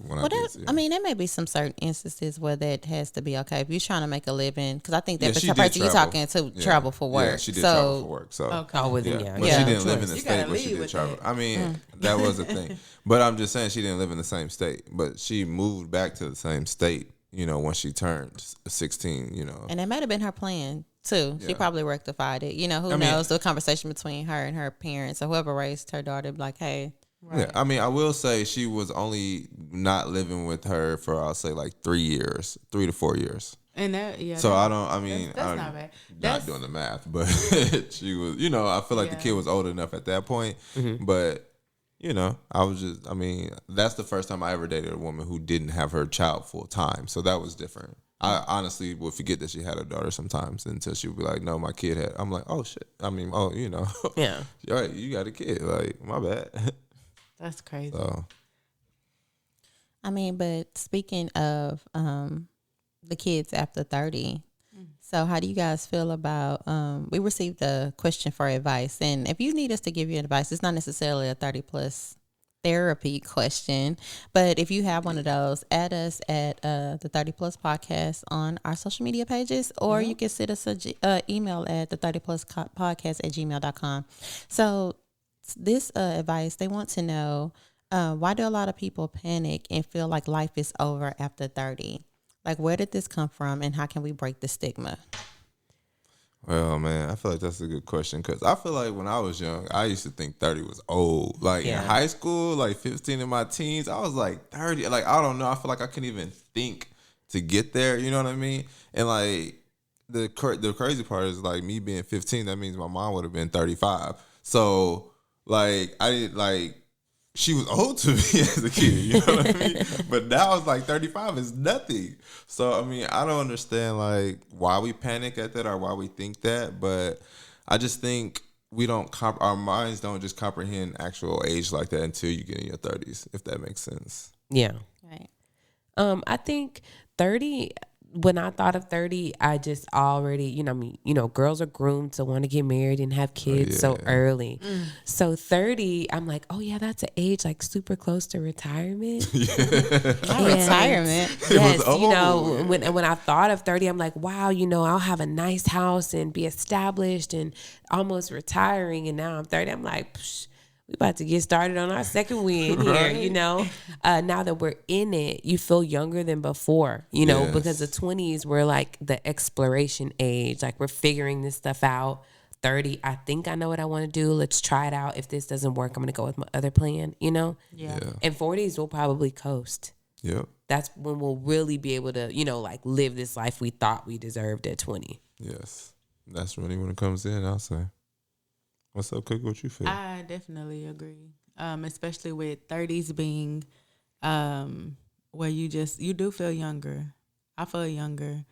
I mean, there may be some certain instances where that has to be okay. If you're trying to make a living, because I think that she the did person you're travel. talking to travel for work. Yeah, she did travel for work. So Oh, well, then, yeah. But Yeah. she didn't live in the You state gotta where she leave did with travel. that. I mean, that was a thing. But I'm just saying she didn't live in the same state. But she moved back to the same state, once she turned 16, And that might have been her plan too. She Yeah. probably rectified it. Who knows? The conversation between her and her parents or whoever raised her daughter, like, hey, Yeah, I mean, I will say she was only not living with her for I'll say like 3 to 4 years. And that, So I don't. I mean, that's I'm not bad. Not That's- doing the math, but she was. I feel like the Yeah. kid was old enough at that point. But I was just. I mean, that's the first time I ever dated a woman who didn't have her child full time. So that was different. I honestly would forget that she had a daughter sometimes until she would be like, "No, my kid had." I'm like, "Oh shit." I mean, Yeah. all right, you got a kid. Like, my bad. That's crazy. So I mean, but speaking of the kids after 30, so how do you guys feel about, we received a question for advice, and if you need us to give you advice, it's not necessarily a 30 plus therapy question, but if you have one of those, add us at the 30 plus podcast on our social media pages, or you can send us a email at the 30 plus podcast at gmail.com. So this advice, they want to know, why do a lot of people panic and feel like life is over after 30? Like, where did this come from, and how can we break the stigma? Well, man, I feel like that's a good question because I feel like when I was young, I used to think 30 was old. Like in high school, like 15 in my teens, I was like 30. Like, I don't know. I feel like I couldn't even think to get there. You know what I mean? And like the crazy part is like me being 15, that means my mom would have been 35. So like I didn't like. She was old to me as a kid, you know what I mean? But now it's like 35 is nothing. So, I mean, I don't understand, like, why we panic at that or why we think that. But I just think we don't, our minds don't just comprehend actual age like that until you get in your 30s, if that makes sense. Yeah. Right. I think 30, when I thought of 30, I just already, girls are groomed to want to get married and have kids so early. So 30, I'm like, oh yeah, that's an age like super close to retirement. Not retirement. Yes, old. when I thought of 30, I'm like, wow, I'll have a nice house and be established and almost retiring. And now I'm 30, I'm like, psh, we about to get started on our second win here, now that we're in it, you feel younger than before, Yes. because the 20s were like the exploration age. Like we're figuring this stuff out. 30, I think I know what I want to do. Let's try it out. If this doesn't work, I'm going to go with my other plan, Yeah. And 40s will probably coast. Yep. That's when we'll really be able to, like live this life we thought we deserved at 20. Yes. That's really when it comes in, I'll say. What's up, Cook? What you feel? I definitely agree. Especially with 30s being where you do feel younger. I feel younger.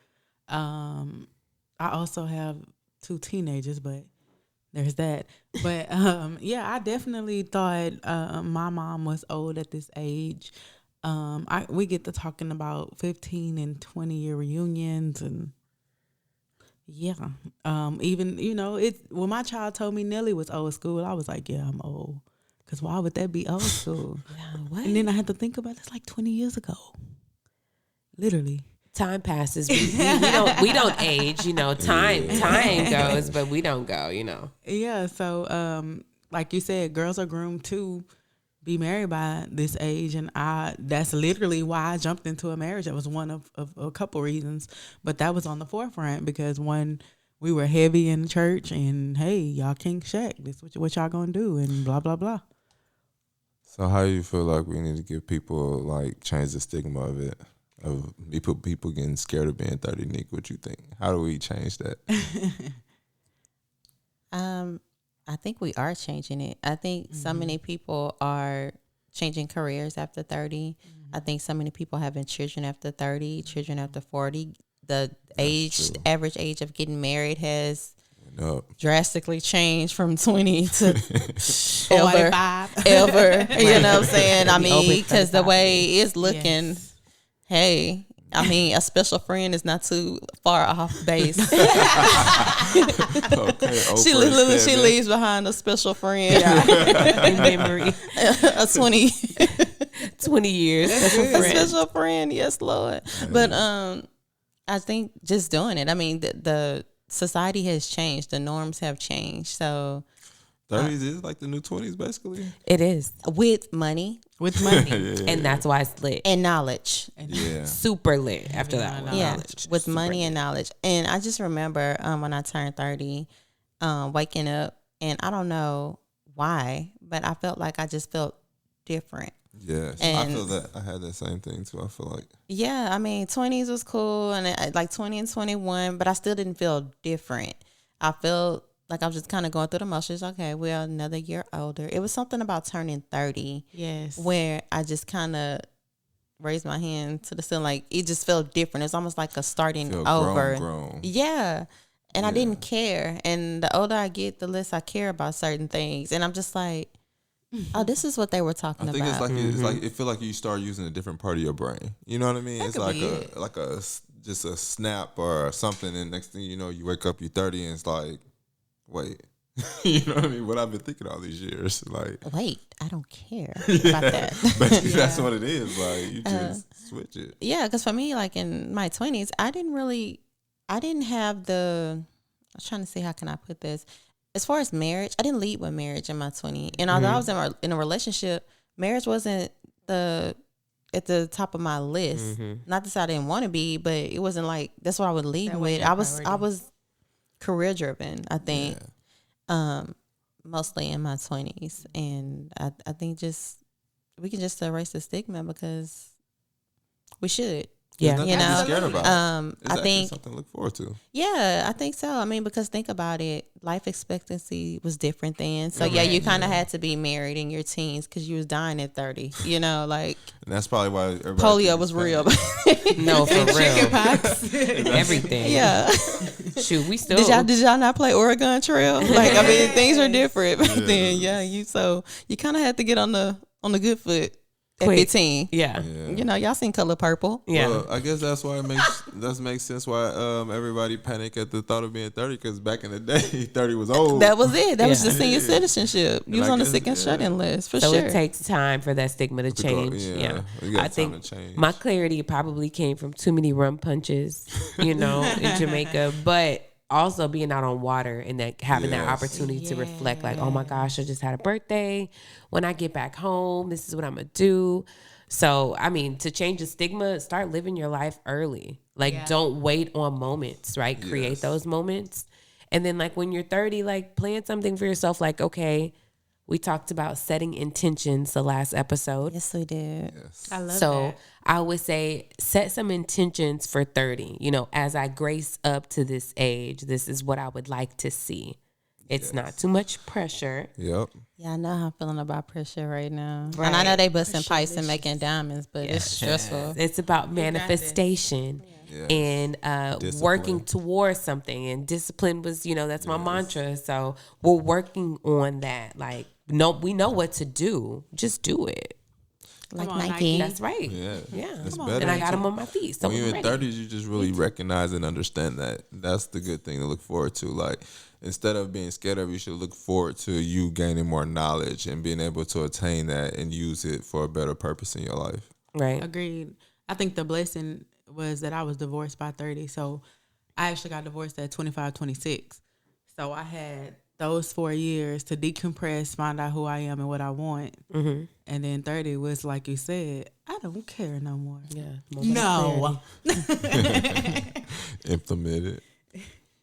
I also have 2 teenagers, but there's that. But I definitely thought my mom was old at this age. We get to talking about 15 and 20-year reunions and even, when my child told me Nelly was old school, I was like, yeah, I'm old. Because why would that be old school? What? And then I had to think about it. It's like 20 years ago. Literally. Time passes. We don't age, time goes, but we don't go, Yeah. So, like you said, girls are groomed to be married by this age. And that's literally why I jumped into a marriage. That was one of a couple reasons. But that was on the forefront because we were heavy in church and, hey, y'all can't shack. This what y'all gonna do and blah, blah, blah. So how do you feel like we need to give people, like, change the stigma of it? Of people getting scared of being 30, Nick, what you think? How do we change that? I think we are changing it. I think so many people are changing careers after 30. I think so many people having children after 30, children after 40. The average age of getting married has drastically changed from 20 to ever. 45. Ever. You know what I'm saying? I mean, because the way it's looking, Yes. hey, I mean, a special friend is not too far off base. Okay, She Oprah literally said that. leaves behind a special friend, In memory, a 20 20 years. Special a friend. special friend. Yes, Lord. But I think just doing it. I mean, the society has changed. The norms have changed. So 30s is like the new 20s, basically. It is, with money With money. and that's why it's lit. and knowledge. Yeah. Super lit after that one. Yeah, with money and knowledge. And I just remember when I turned 30, waking up, and I don't know why, but I felt like I just felt different. Yes. I And- feel that. I had that same thing too. I feel like. Yeah, I mean, 20s was cool, and like 20 and 21, but I still didn't feel different. I felt like I was just kind of going through the motions. Okay, well, another year older. It was something about turning 30 Yes. where I just kind of raised my hand to the ceiling. Like, it just felt different. It's almost like a starting Feel over. grown. Yeah. And I Yeah. didn't care. And the older I get, the less I care about certain things. And I'm just like, oh, this is what they were talking I think about. it's like it feel like you start using a different part of your brain. You know what I mean? It's could like be it. just a snap or something, and next thing you know, you wake up, you're 30, and it's like, wait, you know what I mean? What I've been thinking all these years, like, Wait, I don't care about that. basically that's what it is. Like you just switch it. Yeah, because for me, like in my 20s, I didn't have I was trying to see, how can I put this? As far as marriage, I didn't lead with marriage in my 20s. And although I was in a relationship, marriage wasn't at the top of my list. Not to say I didn't want to be, but it wasn't like, that's what I would lead That with. wasn't your I was career driven, I think, mostly in my 20s. And I think we can just erase the stigma, because we should. Yeah. There's nothing You to be know, scared about. It's I actually think, something to look forward to. yeah, I think so. I mean, because think about it, life expectancy was different then. So yeah, you kind of had to be married in your teens because you was dying at 30. You know, like And that's probably why everybody polio thinks was it's real. bad. No, for real. Chickenpox. Everything. Yeah. Shoot, we still. Did y'all not play Oregon Trail? Like, I mean, things are different back then. Yeah, you kind of had to get on the good foot at Quick. 15. Yeah. Yeah. You know, y'all seen Color Purple. Yeah. Well, I guess that's why does make sense why everybody panic at the thought of being 30, because back in the day, 30 was old. That was it. That was Yeah. the senior citizenship. You And was I on the guess, sick and yeah. shut-in list for So sure. it takes time for that stigma to go- change. yeah, you I got time think to change. my clarity probably came from too many rum punches, in Jamaica, but also being out on water and that having that Yes. opportunity to reflect, like, oh my gosh, I just had a birthday. When I get back home, this is what I'm gonna do. So, I mean, to change the stigma, start living your life early. Like, don't wait on moments, right? Create Yes. those moments. And then, like, when you're 30, like, plan something for yourself. Like, okay, we talked about setting intentions the last episode. Yes, we did. I love So that. I would say set some intentions for 30. As I grace up to this age, this is what I would like to see. It's not too much pressure. Yep. Yeah, I know how I'm feeling about pressure right now. And I know they busting pipes and making diamonds, but it's stressful. It's about manifestation Yes. and Discipline. working towards something. And discipline was, that's my mantra. So we're working on that. Like, no, we know what to do. Just do it. Like Come on, Nike. Nike. That's right. Yeah. Yeah. It's Come better. And I got them on my feet. So When you're I'm in ready. 30s, you just really recognize and understand that. That's the good thing to look forward to. Like, instead of being scared of it, you should look forward to you gaining more knowledge and being able to attain that and use it for a better purpose in your life. Right. Agreed. I think the blessing was that I was divorced by 30. So I actually got divorced at 25, 26. So I had those 4 years to decompress, find out who I am and what I want. Mm-hmm. And then 30 was, like you said, I don't care no more. Yeah. No. Implement it.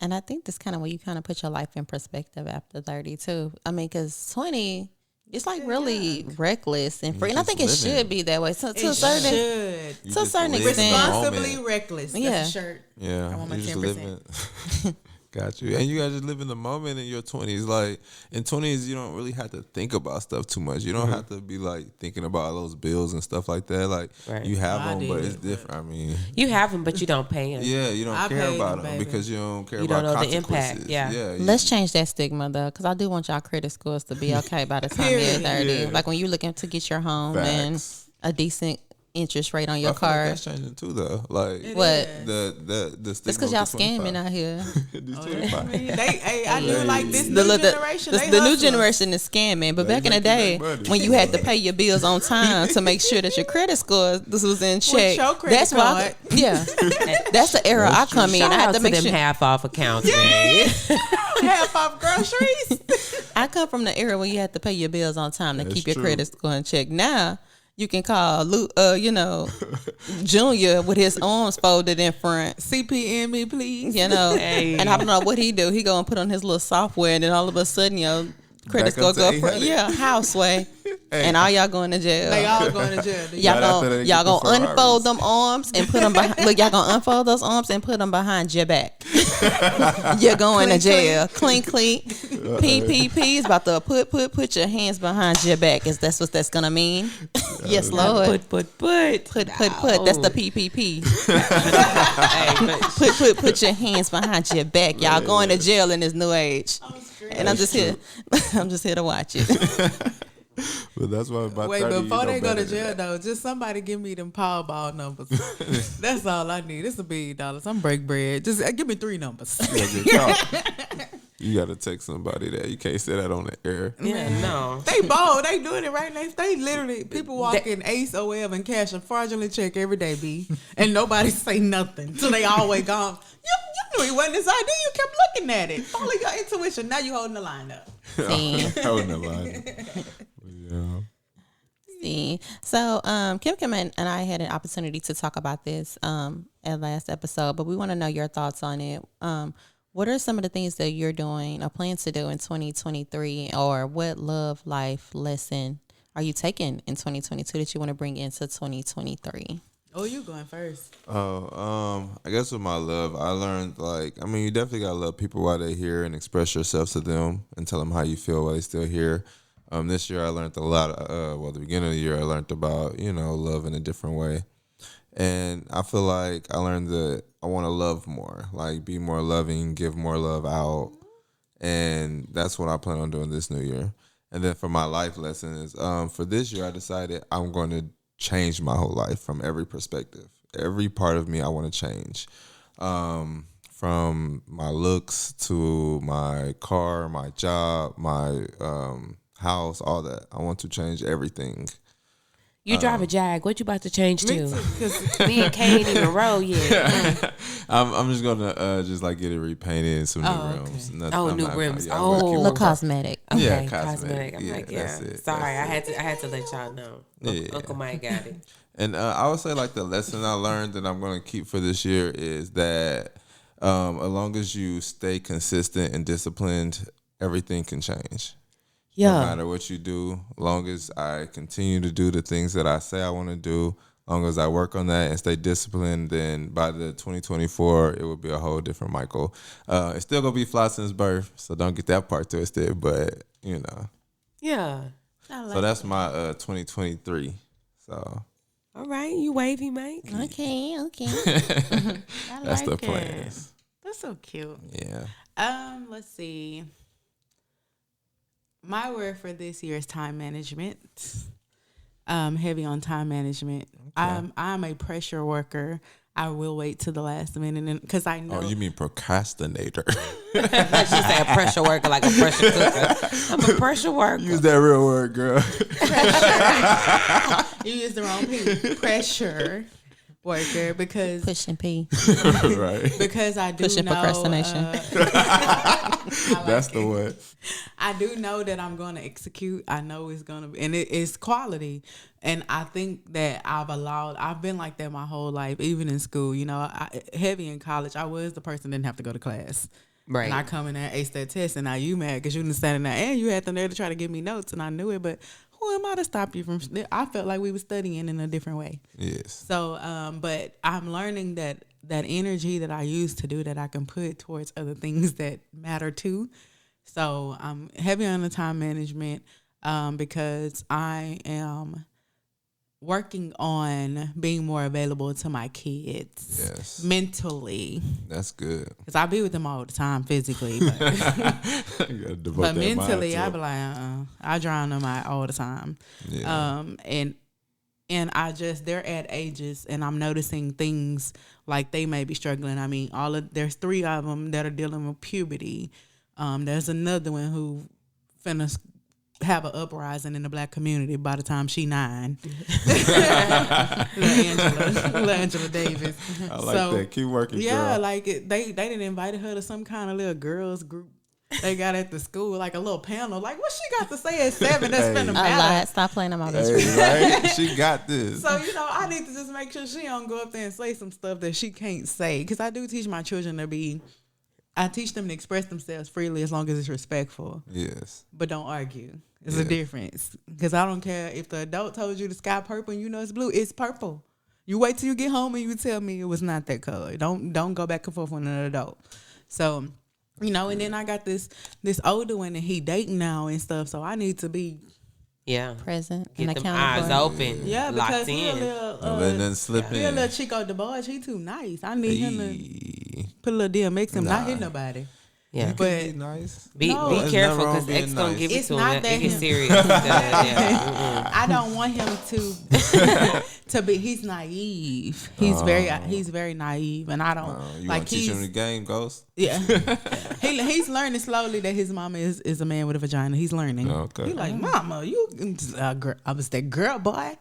And I think that's kind of where you kind of put your life in perspective after 30 too. I mean, because 20, it's like really reckless and free. And I just think it living. should be that way. So, to a It certain should. You To a just certain live in the extent. Responsibly moment. reckless. That's Yeah. a shirt. Yeah, I want my you just 10%. living. Got you. And you gotta just live in the moment in your 20s. Like in 20s, you don't really have to think about stuff too much. You don't have to be like thinking about all those bills and stuff like that. Like Right. you have I them, but did, it's different. I mean, You have them, but you don't pay them. yeah, you don't I care paid about them, them baby. because you don't care You about don't know the consequences. impact, yeah. you- Let's change that stigma though, because I do want y'all credit scores to be okay by the time you're 30. Yeah. Like when you're looking to get your home Facts. and a decent interest rate on your I feel like car. that's changing too, though. Like What? the That's stigma because y'all of the 25. scamming out here. These I 25. mean, I knew like this The, new the, generation. the, they the new hustlers. generation is scamming, but They back in the making day, their money. when you had to pay your bills on time to make sure that your credit score this was in check, your credit that's why. card. Yeah, that's the era I come in. Shout I had out to to make them sure. half off accounts, man. Half off groceries. I come from the era where you had to pay your bills on time to That's keep your true. credit score in check. Now you can call Junior with his arms folded in front. CPN me, please. Hey. And I don't know what he do. He go and put on his little software, and then all of a sudden, credit Back score up to go 800. houseway, and all y'all going to jail. They all going to jail. Y'all Right after they y'all get the gonna unfold Ferraris. them arms and put them behind. Look, y'all gonna unfold those arms and put them behind your back. You're going to jail. Clink. PPP is about to put your hands behind your back. Is that's what that's gonna mean? Yes, Lord. Put. Put. That's the PPP. Hey, Put your hands behind your back. Y'all going to jail in this new age. And I'm just here. I'm just here to watch it. But that's why about Wait, 30, before you know they go better to than jail that. though, just somebody give me them Powerball numbers. That's all I need. It's $1 billion. I'm break bread. Just give me 3 numbers. You gotta text somebody that. You can't say that on the air. yeah, no. They bold. They doing it right now. They literally people walk in Ace OL and cash a fraudulent check every day, B, and nobody say nothing. So they always gone. You knew he wasn't his ID. You kept looking at it. Follow your intuition. Now you holding the line up. See. Holding the line. Yeah. See. So Kim and I had an opportunity to talk about this at last episode, but we want to know your thoughts on it. What are some of the things that you're doing or plan to do in 2023, or what love life lesson are you taking in 2022 that you want to bring into 2023? Oh, you going first? Oh, I guess with my love, I learned you definitely gotta love people while they're here and express yourself to them and tell them how you feel while they're still here. This year I learned a lot. The beginning of the year I learned about love in a different way, and I feel like I learned that I want to love more, like be more loving, give more love out, and that's what I plan on doing this new year. And then for my life lessons, for this year I decided I'm going to change my whole life from every perspective. Every part of me I want to change. From my looks to my car, my job, my house, all that. I want to change everything. You drive a Jag. What you about to change Me to? too. 'Cause Me and Kay ain't even roll yet. I'm just gonna just like get it repainted in some new Oh, rims. okay. Nothing- Oh, I'm new not- rims. yeah, I'm gonna keep Oh. Look working. cosmetic. Okay, Yeah, cosmetic. I'm yeah, like, that's yeah. it, Sorry, that's I had to let y'all know. Yeah. Uncle Mike got it. And I would say like the lesson I learned that I'm going to keep for this year is that as long as you stay consistent and disciplined, everything can change. No matter what you do, long as I continue to do the things that I say I want to do, long as I work on that and stay disciplined, then by the 2024, it will be a whole different Michael. It's still going to be fly since birth, so don't get that part twisted, but, Yeah. So that's my 2023. So All right. You wavy, Mike. Okay. that's the like plans. that's so cute. Yeah. Let's see. My word for this year is time management. Heavy on time management. I'm a pressure worker. I will wait to the last minute because I know. Oh, you mean procrastinator? She say a pressure worker like a pressure cooker. I'm a pressure worker. Use that real word, girl. You used the wrong P. Pressure worker because Pushing P. Right. because I do Pushing know procrastination. That's the one. I do know that I'm going to execute. I know it's going to be, and it's quality. And I think that I've been like that my whole life, even in school. Heavy in college, I was the person that didn't have to go to class. Right. And I come in there and ace that test, and now you mad because you didn't stand in there and you had them there to try to give me notes, and I knew it, but who am I to stop you from? I felt like we were studying in a different way. Yes. So, but I'm learning that that energy that I used to do that I can put towards other things that matter too. So I'm heavy on the time management because I am working on being more available to my kids mentally. That's good. Because I be with them all the time physically. But, but mentally, I be like, I drown them out all the time. Yeah. And I just, they're at ages and I'm noticing things like they may be struggling. I mean, there's 3 of them that are dealing with puberty. There's another one who finna have an uprising in the Black community by the time she 9. Little Angela Davis. I like that. Keep working, girl. Like they didn't invite her to some kind of little girls group they got at the school, like a little panel. Like, what she got to say at 7 that's finna I matter? lied. Stop playing on my best Hey, friend. right? She got this. So, I need to just make sure she don't go up there and say some stuff that she can't say. Because I do teach my children I teach them to express themselves freely as long as it's respectful. Yes. But don't argue. There's a difference. Because I don't care if the adult told you the sky purple and you know it's blue. It's purple. You wait till you get home and you tell me it was not that color. Don't go back and forth with an adult. So, and then I got this older one and he dating now and stuff. So I need to be Present Get and them accountable. eyes open. because locked he a in. little Don't let nothing slip he a in. little Chico DeBarge. He too nice. I need him to Hey. put a little DMX him, not hit nobody. Yeah. But Be nice. Be No. be There's careful nothing wrong because being X gonna nice. give it It's to him. not It that gets him. serious. Yeah. I don't want him to be. He's naive. He's very naive, and I don't You like. want to teach him the game, Ghost? Yeah, he's learning slowly that his mama is a man with a vagina. He's learning. Okay. He's like, Mama, you, I was that girl boy.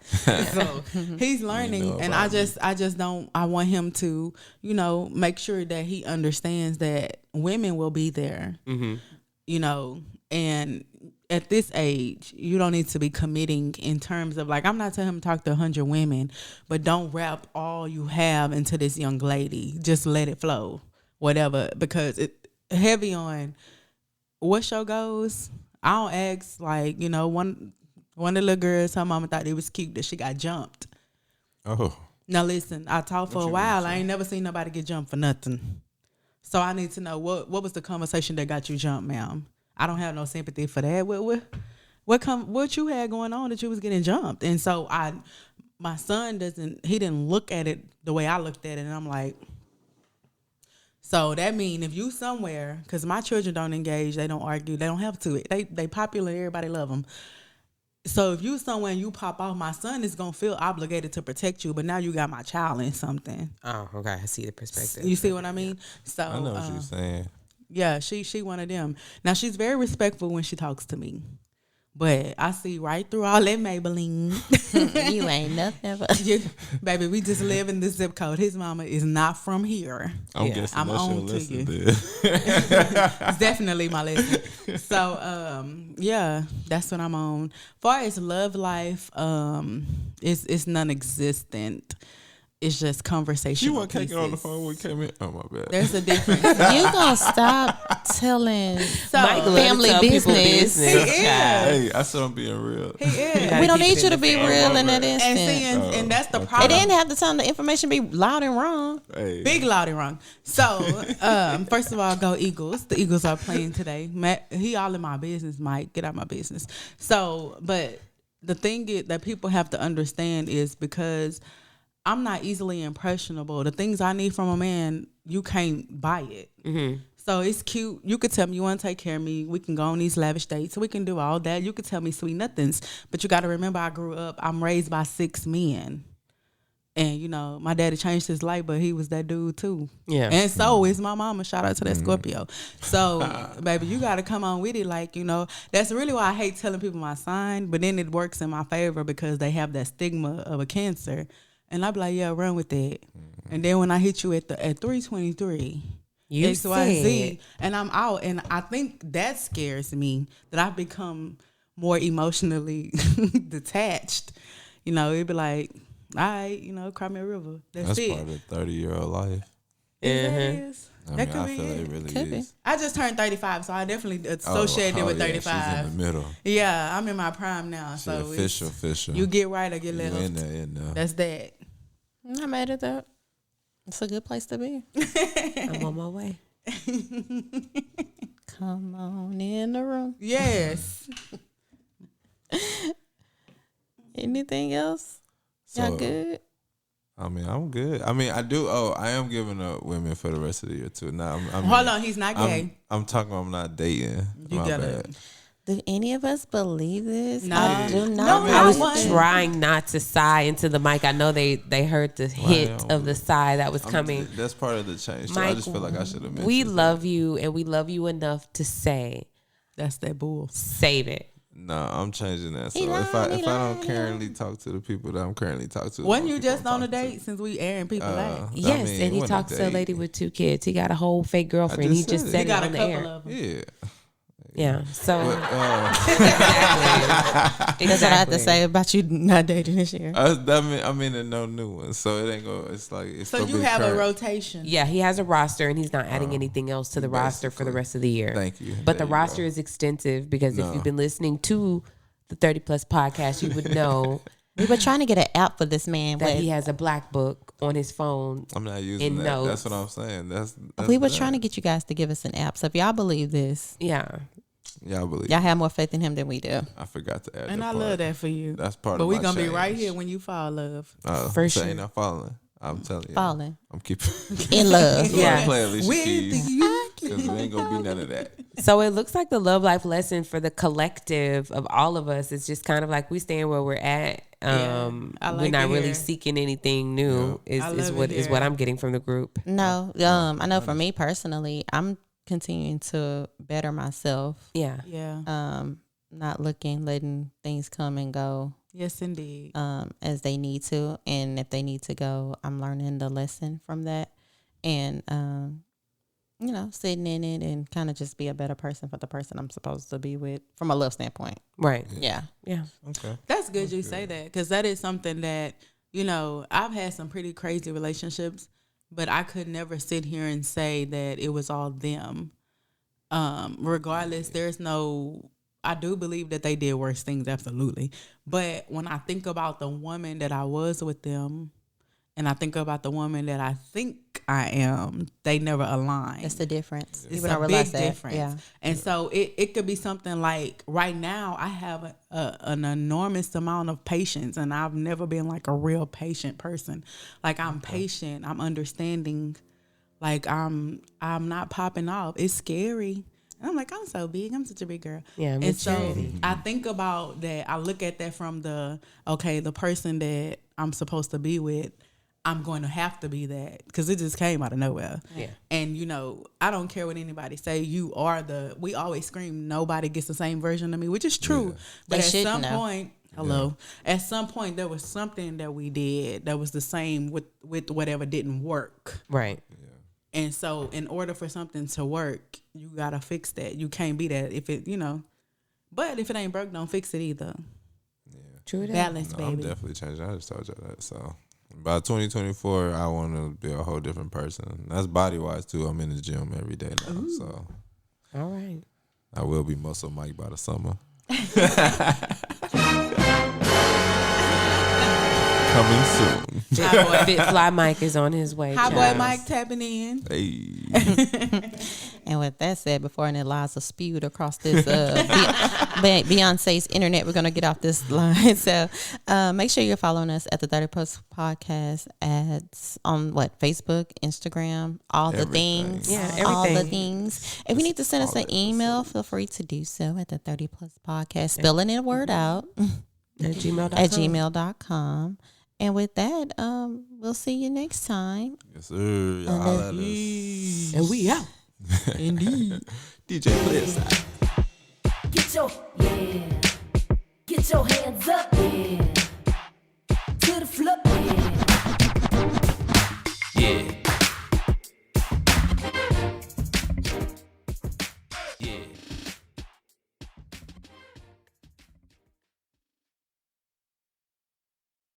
So he's learning, know and about I just don't. I want him to, make sure that he understands that women will be there. Mm-hmm. And at this age, you don't need to be committing in terms of like, I'm not telling him to talk to 100 women, but don't wrap all you have into this young lady. Just let it flow, whatever, because it heavy on what show goes. I don't ask like, one of the little girls, her mama thought it was cute that she got jumped. Oh. Now listen, I taught for a while. I ain't never seen nobody get jumped for nothing. So I need to know what was the conversation that got you jumped, ma'am? I don't have no sympathy for that. What you had going on that you was getting jumped? And so my son didn't look at it the way I looked at it, and I'm like, so that mean if you somewhere, because my children don't engage, they don't argue, they don't have to. They popular, everybody love them. So if you somewhere and you pop off, my son is gonna feel obligated to protect you, but now you got my child in something. Oh, okay. I see the perspective. You see what I mean? So I know what you're saying. yeah, she one of them. Now she's very respectful when she talks to me, but I see right through all that Maybelline. You ain't nothing but. Baby, we just live in this zip code. His mama is not from here. I'm guessing I'm that's your on to lesson you. there. It's definitely my lesson. So, that's what I'm on. Far as love life, it's non-existent. It's just conversation. She wasn't taking on the phone when we came in. Oh, my bad. There's a difference. You gonna stop telling Mike love to family tell people business. He is. Hey, I said I'm being real. He is. We don't keep need it you in to the be family. real in that And see, instant. and that's the okay. It problem. didn't have to tell the information be loud and wrong. Hey. Big, loud, and wrong. So, first of all, go Eagles. The Eagles are playing today. He all in my business, Mike. Get out my business. So, but the thing that people have to understand is because I'm not easily impressionable. The things I need from a man, you can't buy it. Mm-hmm. So it's cute. You could tell me you want to take care of me. We can go on these lavish dates. We can do all that. You could tell me sweet nothings. But you got to remember, I'm raised by 6 men. And, my daddy changed his life, but he was that dude too. Yeah. And so is my mama. Shout out to that Scorpio. So, baby, you got to come on with it. Like, that's really why I hate telling people my sign. But then it works in my favor because they have that stigma of a Cancer. And I be like, yeah, run with that. And then when I hit you at 323, You XYZ, and I'm out. And I think that scares me, that I've become more emotionally detached. It'd be like, all right, cry me a river. That's it. part of the 30-year-old life. That is. I That mean, could I be feel it. it really Could be. is. I just turned 35, so I definitely associate it with yeah, 35. she's in the middle. Yeah, I'm in my prime now. She So official. you get right or get You left. in there. That's that. I'm not mad at that. It's a good place to be. I'm on my way. Come on in the room. Yes. Anything else? Y'all So, good? I mean, I'm good. I mean, I do. Oh, I am giving up women for the rest of the year too. Now, Hold on, he's not gay. I'm talking. I'm not dating. You My gotta- bad. Do any of us believe this? No. I do No, not. I I was What? trying not to sigh into the mic. I know they heard the hit of the sigh that was coming. That's part of the change. So I Mike, just feel like I should have mentioned. we that. love you, and we love you enough to say, That's that bull. save it. No, I'm changing that. So He if lied, I he don't lied. currently talk to the people that I'm currently talking to, Wasn't the you people just I'm on a talking date since we airing people to. out? Yes, I mean, and he what talks to a date. lady with 2 kids. He got a whole fake girlfriend. just He just said said it. it Got a on the couple air. of them. Yeah. Yeah. So That's exactly. what I have to say about you not dating this year. I mean, no new ones, so it ain't go. It's like it's. So gonna you be have a current. rotation. Yeah, he has a roster, and he's not adding anything else to the roster for the basically. rest of the year. Thank you. But There the you roster go. is extensive because if No. you've been listening to the 30 Plus podcast, you would know We were trying to get an app for this man, that but he has a black book on his phone. I'm not using in that. notes. That's what I'm saying. That's we were trying to get you guys to give us an app. So if y'all believe this, Yeah. Y'all believe? y'all have more faith in him than we do. I forgot to add. And that I part. love that for you. That's part But of we my gonna be change. right here when you fall in love. For so sure. Ain't not falling. I'm telling you. Falling I'm keeping. in love. Yeah. I'm playing Alicia With Keys you. because there ain't gonna be none of that. So it looks like the love life lesson for the collective of all of us is just kind of like we staying where we're at. I We're like not to really hear. seeking anything new. I Is love what it is what here. I'm getting from the group. No, I know for me personally, I'm continuing to better myself. Yeah. Yeah. Not letting things come and go Yes, indeed. as they need to, and if they need to go, I'm learning the lesson from that, and sitting in it and kind of just be a better person for the person I'm supposed to be with from a love standpoint. Right. Yeah. Yeah. Okay. That's good you say that because that is something that, I've had some pretty crazy relationships, but I could never sit here and say that it was all them. Regardless, I do believe that they did worse things, absolutely. But when I think about the woman that I was with them and I think about the woman that I think I am, they never align. That's the difference. It's People a don't realize big that. difference. Yeah. And so it could be something like right now I have an enormous amount of patience, and I've never been like a real patient person. Like I'm patient, I'm understanding, like I'm not popping off. It's scary. And I'm like, I'm so big. I'm such a big girl. Yeah, And so maturity. I think about that. I look at that from the person that I'm supposed to be with, I'm going to have to be that because it just came out of nowhere. Yeah. And, I don't care what anybody say. We always scream, nobody gets the same version of me, which is true. Yeah. But They at should some know. point, at some point there was something that we did that was the same with whatever didn't work. Right. And so in order for something to work, you got to fix that. You can't be that if it, but if it ain't broke, don't fix it either. True that. Balance, No, I'm baby. definitely changing. I just told you that. So by 2024, I want to be a whole different person. That's body wise too. I'm in the gym every day now, so All right. I will be muscle Mike by the summer. Coming soon. Fit Fly Mike is on his way. Hot boy child. Mike tapping in. Hey. And with that said, before any lies are spewed across this Beyonce's internet, we're going to get off this line. So make sure you're following us at the 30 Plus Podcast ads on Facebook, Instagram, all the Everything. things. Yeah, All the everything. things. If you need to send us an email, feel free to do so at the 30 Plus Podcast, spelling the word out At gmail.com. at gmail.com. And with that, we'll see you next time. Yes, sir. Y'all holla at us. And we out. Indeed. DJ play it. Get your hands up.